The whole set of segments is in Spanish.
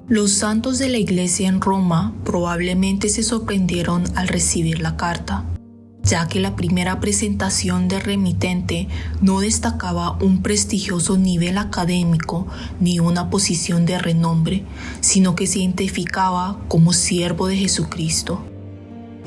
Los santos de la iglesia en Roma probablemente se sorprendieron al recibir la carta, ya que la primera presentación del remitente no destacaba un prestigioso nivel académico ni una posición de renombre, sino que se identificaba como siervo de Jesucristo.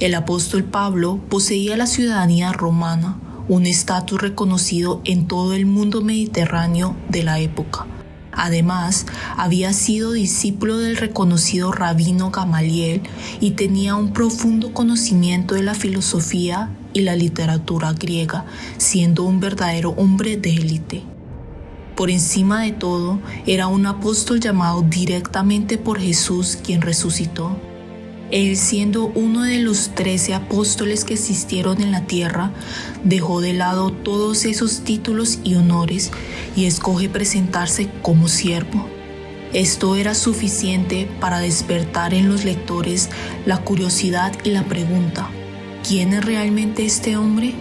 El apóstol Pablo poseía la ciudadanía romana, un estatus reconocido en todo el mundo mediterráneo de la época. Además, había sido discípulo del reconocido rabino Gamaliel y tenía un profundo conocimiento de la filosofía y la literatura griega, siendo un verdadero hombre de élite. Por encima de todo, era un apóstol llamado directamente por Jesús, quien resucitó. Él, siendo uno de los 13 apóstoles que existieron en la tierra, dejó de lado todos esos títulos y honores y escoge presentarse como siervo. Esto era suficiente para despertar en los lectores la curiosidad y la pregunta: ¿quién es realmente este hombre?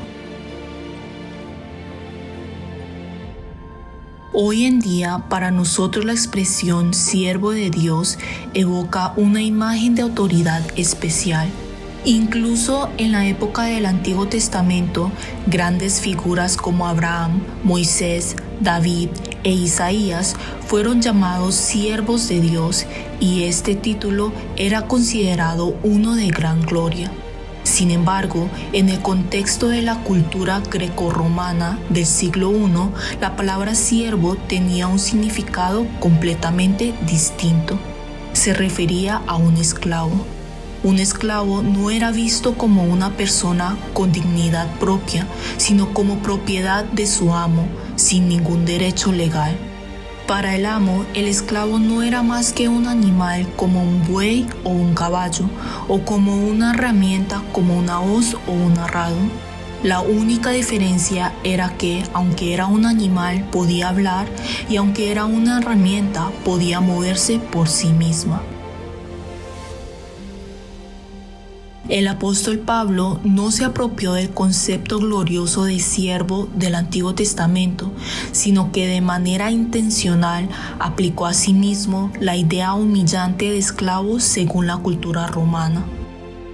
Hoy en día, para nosotros la expresión siervo de Dios evoca una imagen de autoridad especial. Incluso en la época del Antiguo Testamento, grandes figuras como Abraham, Moisés, David e Isaías fueron llamados siervos de Dios, y este título era considerado uno de gran gloria. Sin embargo, en el contexto de la cultura grecorromana del siglo I, la palabra siervo tenía un significado completamente distinto. Se refería a un esclavo. Un esclavo no era visto como una persona con dignidad propia, sino como propiedad de su amo, sin ningún derecho legal. Para el amo, el esclavo no era más que un animal como un buey o un caballo, o como una herramienta como una hoz o un arado. La única diferencia era que, aunque era un animal, podía hablar, y aunque era una herramienta, podía moverse por sí misma. El apóstol Pablo no se apropió del concepto glorioso de siervo del Antiguo Testamento, sino que de manera intencional aplicó a sí mismo la idea humillante de esclavo según la cultura romana.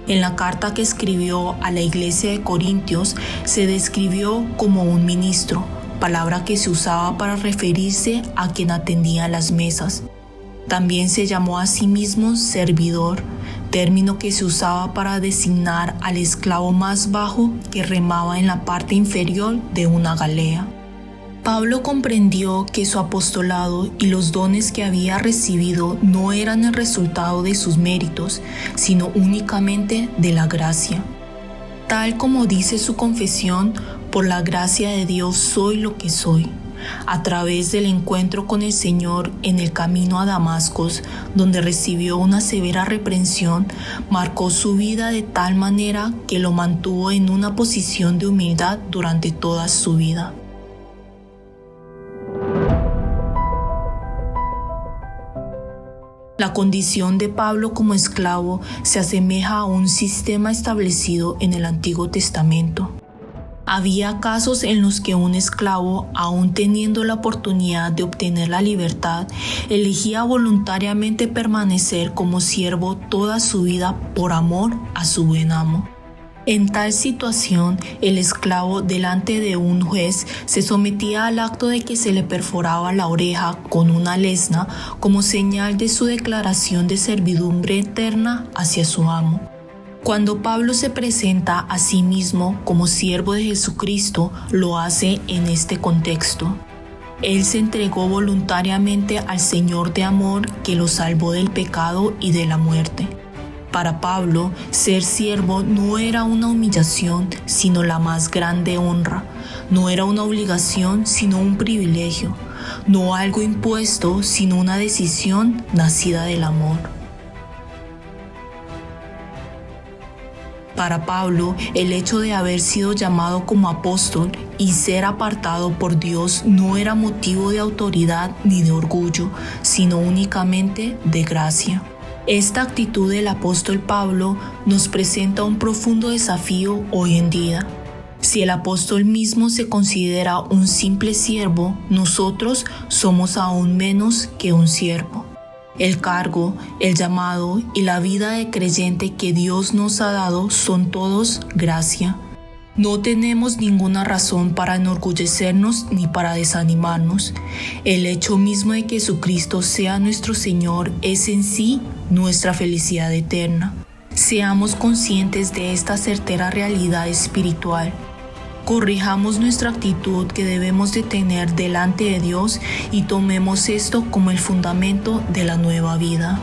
En la carta que escribió a la iglesia de Corintios se describió como un ministro, palabra que se usaba para referirse a quien atendía las mesas. También se llamó a sí mismo servidor, término que se usaba para designar al esclavo más bajo que remaba en la parte inferior de una galea. Pablo comprendió que su apostolado y los dones que había recibido no eran el resultado de sus méritos, sino únicamente de la gracia. Tal como dice su confesión, por la gracia de Dios soy lo que soy. A través del encuentro con el Señor en el camino a Damasco, donde recibió una severa reprensión, marcó su vida de tal manera que lo mantuvo en una posición de humildad durante toda su vida. La condición de Pablo como esclavo se asemeja a un sistema establecido en el Antiguo Testamento. Había casos en los que un esclavo, aun teniendo la oportunidad de obtener la libertad, elegía voluntariamente permanecer como siervo toda su vida por amor a su buen amo. En tal situación, el esclavo delante de un juez se sometía al acto de que se le perforaba la oreja con una lesna como señal de su declaración de servidumbre eterna hacia su amo. Cuando Pablo se presenta a sí mismo como siervo de Jesucristo, lo hace en este contexto. Él se entregó voluntariamente al Señor de amor que lo salvó del pecado y de la muerte. Para Pablo, ser siervo no era una humillación, sino la más grande honra. No era una obligación, sino un privilegio. No algo impuesto, sino una decisión nacida del amor. Para Pablo, el hecho de haber sido llamado como apóstol y ser apartado por Dios no era motivo de autoridad ni de orgullo, sino únicamente de gracia. Esta actitud del apóstol Pablo nos presenta un profundo desafío hoy en día. Si el apóstol mismo se considera un simple siervo, nosotros somos aún menos que un siervo. El cargo, el llamado y la vida de creyente que Dios nos ha dado son todos gracia. No tenemos ninguna razón para enorgullecernos ni para desanimarnos. El hecho mismo de que Jesucristo sea nuestro Señor es en sí nuestra felicidad eterna. Seamos conscientes de esta certera realidad espiritual. Corrijamos nuestra actitud que debemos de tener delante de Dios y tomemos esto como el fundamento de la nueva vida.